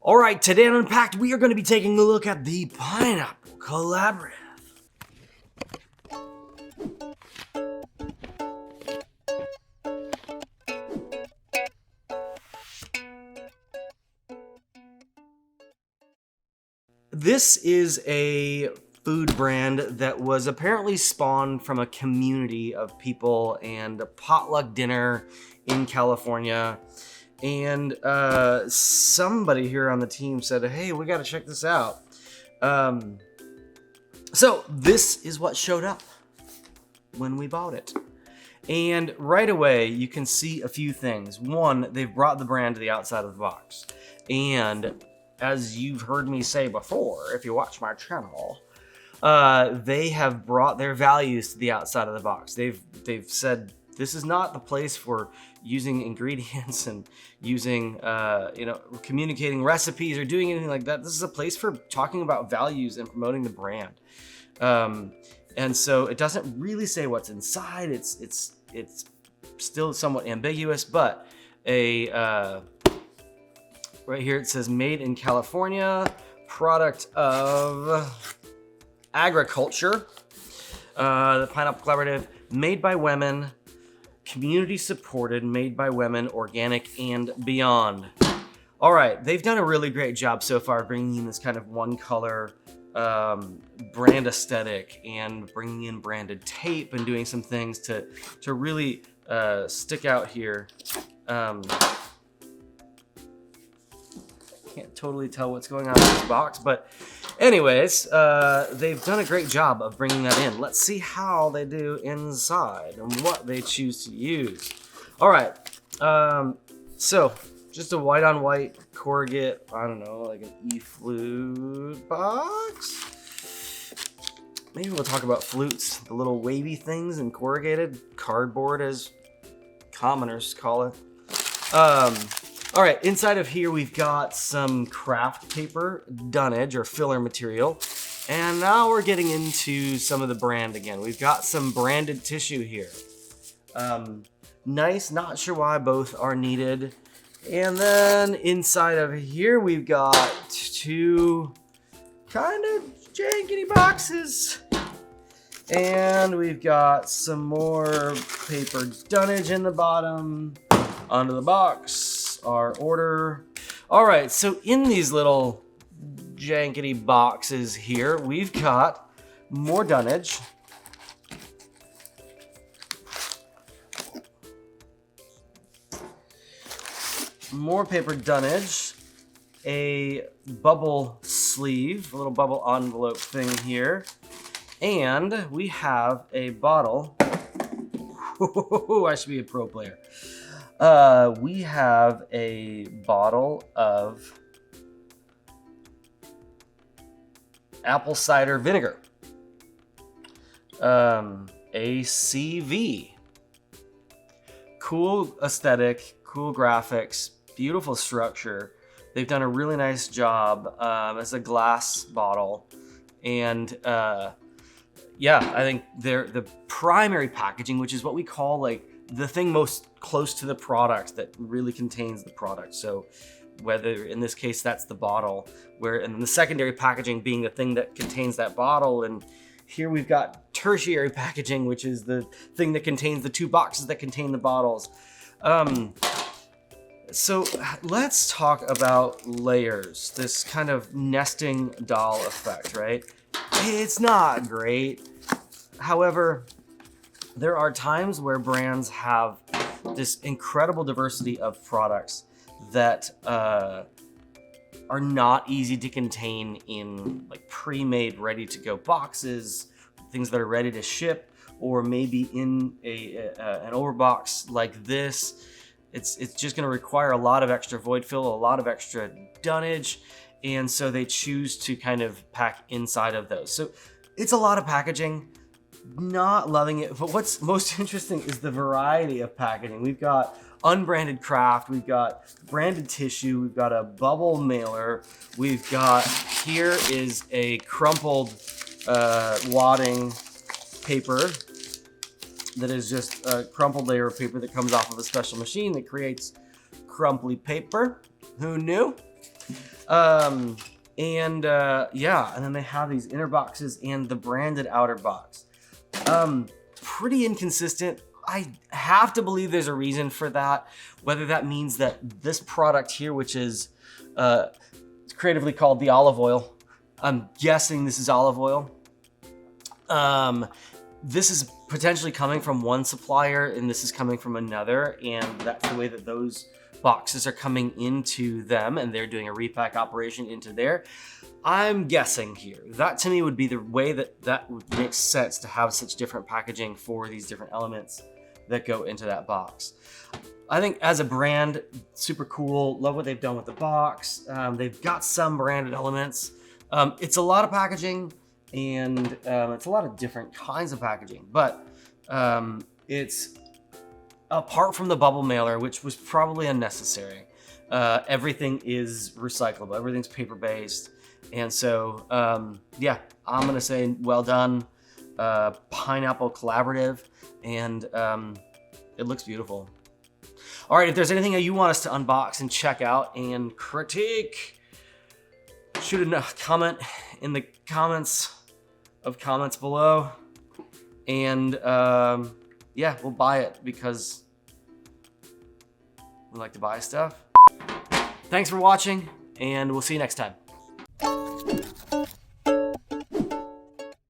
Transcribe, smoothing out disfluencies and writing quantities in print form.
All right, today on Unpacked, we are going to be taking a look at the Pineapple Collaborative. This is a food brand that was apparently spawned from a community of people and a potluck dinner in California. And somebody here on the team said, hey, we got to check this out. So this is what showed up when we bought it. And right away, you can see a few things. One, they've brought the brand to the outside of the box. And as you've heard me say before, if you watch my channel, they have brought their values to the outside of the box. They've said, this is not the place for using ingredients and using, communicating recipes or doing anything like that. This is a place for talking about values and promoting the brand. And so it doesn't really say what's inside. It's still somewhat ambiguous, but right here it says made in California, product of agriculture. The Pineapple Collaborative, made by women, community supported, made by women, organic and beyond. All right, they've done a really great job so far bringing in this kind of one color brand aesthetic and bringing in branded tape and doing some things to really stick out here. Can't totally tell what's going on in this box, but anyways, they've done a great job of bringing that in. Let's see how they do inside and what they choose to use. All right, so just a white on white corrugate, I don't know, like an e-flute box. Maybe we'll talk about flutes, the little wavy things and corrugated cardboard as commoners call it. All right, inside of here, we've got some craft paper, dunnage or filler material. And now we're getting into some of the brand again. We've got some branded tissue here. Nice, not sure why both are needed. And then inside of here, we've got two kind of jankety boxes. And we've got some more paper dunnage in the bottom. Onto the box, our order. All right, so in these little jankety boxes here, we've got more dunnage. More paper dunnage, a bubble sleeve, a little bubble envelope thing here, and we have a bottle. I should be a pro player. We have a bottle of apple cider vinegar, ACV. Cool aesthetic, cool graphics, beautiful structure. They've done a really nice job. It's a glass bottle, and yeah, I think the primary packaging, which is what we call like the thing most close to the product that really contains the product. So whether in this case that's the bottle, and the secondary packaging being the thing that contains that bottle, and here we've got tertiary packaging, which is the thing that contains the two boxes that contain the bottles. So let's talk about layers, this kind of nesting doll effect, right? It's not great. However, there are times where brands have this incredible diversity of products that are not easy to contain in like pre-made, ready-to-go boxes, things that are ready to ship, or maybe in an overbox like this. It's just going to require a lot of extra void fill, a lot of extra dunnage, and so they choose to kind of pack inside of those. So it's a lot of packaging. Not loving it, but what's most interesting is the variety of packaging. We've got unbranded craft, we've got branded tissue, we've got a bubble mailer, we've got, here is a crumpled wadding paper that is just a crumpled layer of paper that comes off of a special machine that creates crumply paper. Who knew? Yeah, and then they have these inner boxes and the branded outer box. Pretty inconsistent. I have to believe there's a reason for that, whether that means that this product here, which is creatively called the olive oil, I'm guessing this is olive oil. This is potentially coming from one supplier and this is coming from another, and that's the way that those boxes are coming into them, and they're doing a repack operation into there. I'm guessing here. That to me would be the way that would make sense, to have such different packaging for these different elements that go into that box. I think as a brand, super cool. Love what they've done with the box. They've got some branded elements. It's a lot of packaging, and it's a lot of different kinds of packaging, but it's, apart from the bubble mailer, which was probably unnecessary, everything is recyclable. Everything's paper-based. And so, yeah, I'm gonna say well done, Pineapple Collaborative, and it looks beautiful. All right, if there's anything that you want us to unbox and check out and critique, shoot a comment in the comments below, and yeah, we'll buy it because we like to buy stuff. Thanks for watching, and we'll see you next time.